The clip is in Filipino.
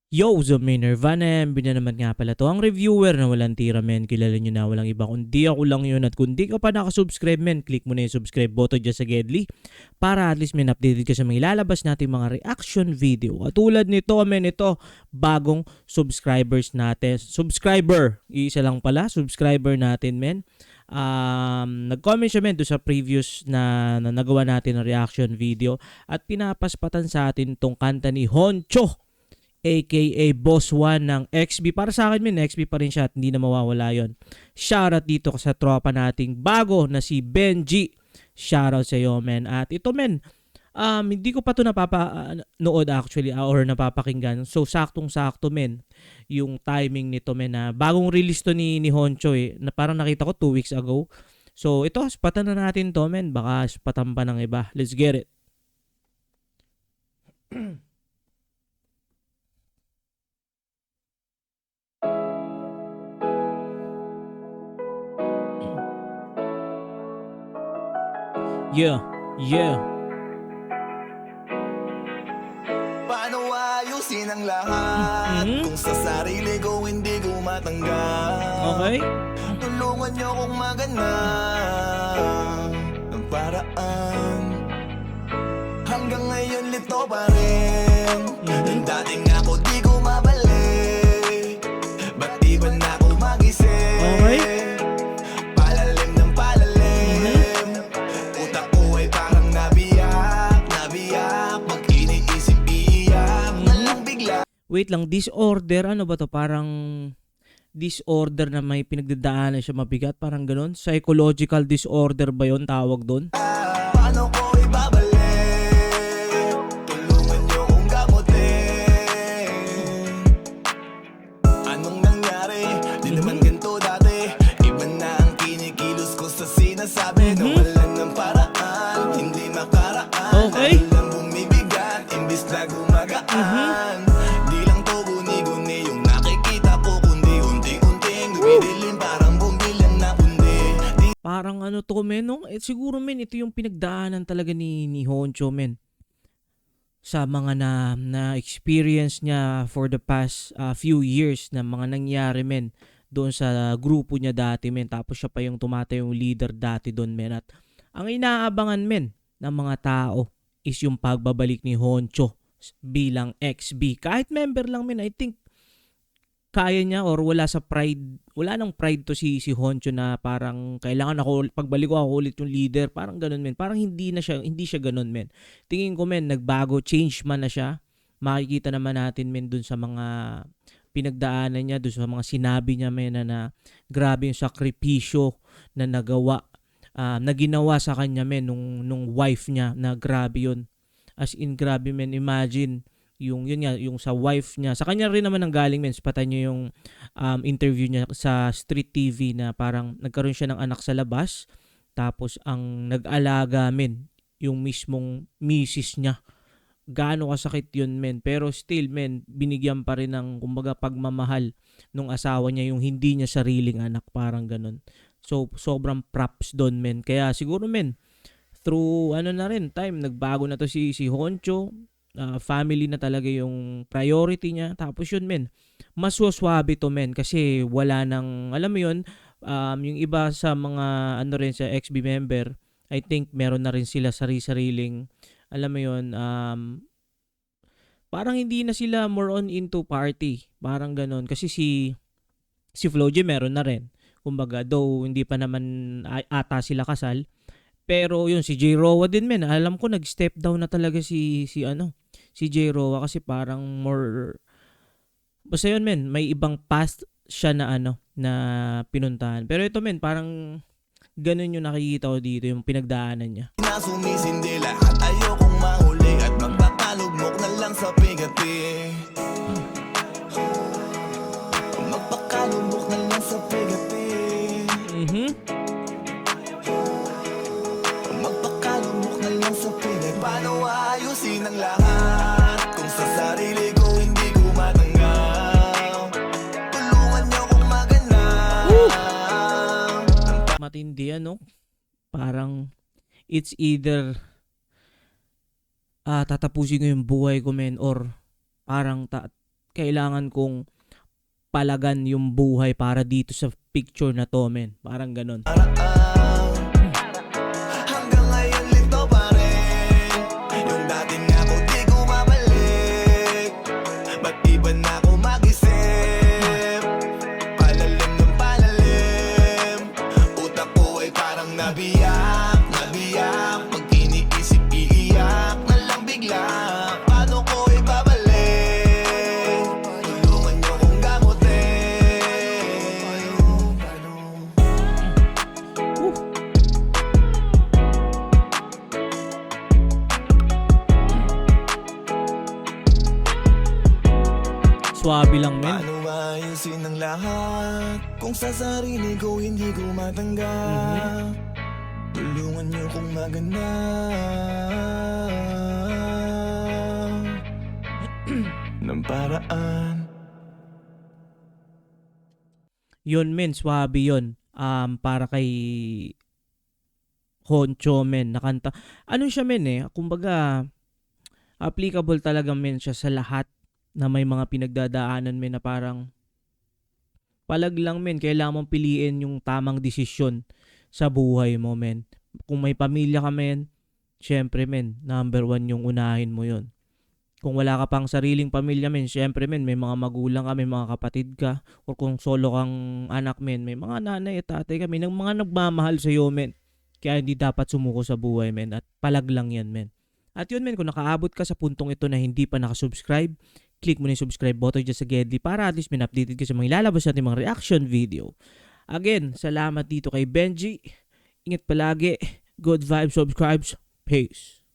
Yo, Zombie Nirvana, na naman nga pala to ang reviewer na walang tira men. Kilala nyo na walang iba kundi ako lang yun. At kung di ka pa nakasubscribe men, click mo na yung subscribe button dyan sa Gedli para at least men updated ka sa mga ilalabas natin mga reaction video. At tulad nito men, ito bagong subscribers natin. Subscriber, isa lang pala, subscriber natin men. Nag-comment siya men doon sa previous na nagawa natin na reaction video at pinapaspatan sa atin tong kanta ni Honcho aka Boss 1 ng XB. Para sa akin, XB pa rin siya at hindi na mawawala yon. Shoutout dito sa tropa nating bago na si Benji. Shoutout sa iyo, men. At ito, men, hindi ko pa ito napapanood actually or napapakinggan. So, saktong-sakto, men, yung timing nito, men. Bagong release to ni Honcho na parang nakita ko 2 weeks ago. So, ito, spatan na natin to, men. Baka spatan pa ng iba. Let's get it. Yeah, yeah. Paano ayusin ang lahat kung sa sarili ko hindi ko matanggap? Okay. Tulungan niyo kong maganap ng paraan. Hanggang ngayon lito pa rin. Yung dating ako di ko mabalik. Ba't di ba na ako magising? Okay. Palalim ng palalim. Utak ko ay parang nabiyak. Pag iniisip iiyak na lang bigla. Wait lang, disorder, ano ba to? Parang disorder na may pinagdadaanan siya mabigat, parang ganun. Psychological disorder ba yon tawag doon? Paano ko ibabalik? Tulungan niyo kong gamutin. Anong nangyari? Di naman ganito dati. Iba na ang kinikilos ko sa sinasabi. Nawalan ng paraan, hindi makaraan. Okay. Ano lang bumibigat, imbis na gumagaan. Di lang to guni-guni yung nakikita ko, kundi unti-unting dumidilim parang bumbilang na undi. Parang ano to, men, no? Siguro, men, ito yung pinagdaanan talaga ni Honcho, men. Sa mga na experience niya for the past few years na mga nangyari, men, doon sa grupo niya dati, men. Tapos siya pa yung tumatayong leader dati doon, men. At ang inaabangan, men, ng mga tao is yung pagbabalik ni Honcho bilang XB. Kahit member lang, men, I think kaya niya or wala nang pride to si Honcho na parang kailangan ako pagbalik ko ako ulit yung leader, parang ganun, men. Parang hindi siya ganun, men. Tingin ko, men, nagbago, change man na siya. Makikita naman natin, men, dun sa mga pinagdaanan niya, dun sa mga sinabi niya, men, na grabe yung sakripisyo na na ginawa sa kanya, men, nung wife niya, na grabe yun. As in, grabe, men. Imagine yung sa wife niya. Sa kanya rin naman ang galing, men. Patan niyo yung interview niya sa Street TV na parang nagkaroon siya ng anak sa labas. Tapos ang nag-alaga, men, yung mismong misis niya. Gaano kasakit yun, men. Pero still, men, binigyan pa rin ng kumbaga pagmamahal nung asawa niya, yung hindi niya sariling anak, parang ganun. So, sobrang props doon, men. Kaya siguro, men, through na rin time, nagbago na to si Honcho. Family na talaga yung priority niya. Tapos yun, men, mas waswabi to, men, kasi wala nang, alam mo yun, yung iba sa mga rin sa XB member, I think meron na rin sila sariling, alam mo yun, parang hindi na sila more on into party, parang ganon. Kasi si Flo J meron na rin, kumbaga, though hindi pa naman ata sila kasal. Pero yun, si J. Rowa din, men, alam ko nag-step down na talaga si J. Rowa kasi parang more, basta yun, men, may ibang past siya na na pinuntahan. Pero ito, men, parang ganun yung nakikita ko dito, yung pinagdaanan niya. Sumisindi lahat, ayokong mahuli at magpakalugmok na lang sa pigati. Magpakalugmok na lang sa pigati. Magpakalugmok na lang sa pigati. Paano ayusin ang lahat kung sa sarili ko hindi ko matanggap? Tulungan niyo kong maganap. Matindi, parang it's either tatapusin ko yung buhay ko, men, or parang kailangan kong palagan yung buhay para dito sa picture na to, men. Parang ganon. Hanggang ngayon lito pa rin. Yung dating ako di ko mabalik. Ba't di ba na ako mag-isip? Palalim ng palalim. Utak ko ay parang nabiyak. Pag iniisip iiyak na lang bigla. Paano ko ibabalik? Tulungan niyo kong gamutin. Swabe lang, men. Paano maayusin ang lahat kung sa sarili ko hindi ko matanggap? Tulungan niyo kong maganda. Ng paraan. Yun, men, swabe yun. Para kay Honcho, men, nakanta. Ano siya, men, kumbaga, applicable talaga, men, siya sa lahat na may mga pinagdadaanan, men, na parang palag lang, men, kailangan mong piliin yung tamang desisyon sa buhay mo, men. Kung may pamilya ka, men, syempre, men, number 1 yung unahin mo yun. Kung wala ka pang sariling pamilya, men, syempre, men, may mga magulang ka, may mga kapatid ka, or kung solo kang anak, men, may mga nanay at tatay ka, may mga nagmamahal sa'yo, men. Kaya hindi dapat sumuko sa buhay, men, at palag lang yan, men. At yun, men, kung nakaabot ka sa puntong ito na hindi pa nakasubscribe, click mo na yung subscribe button dyan sa Gedli para at least may updated ka sa mga ilalabas natin mga reaction video. Again, salamat dito kay Benji. Ingat palagi. Good vibes, subscribes. Peace.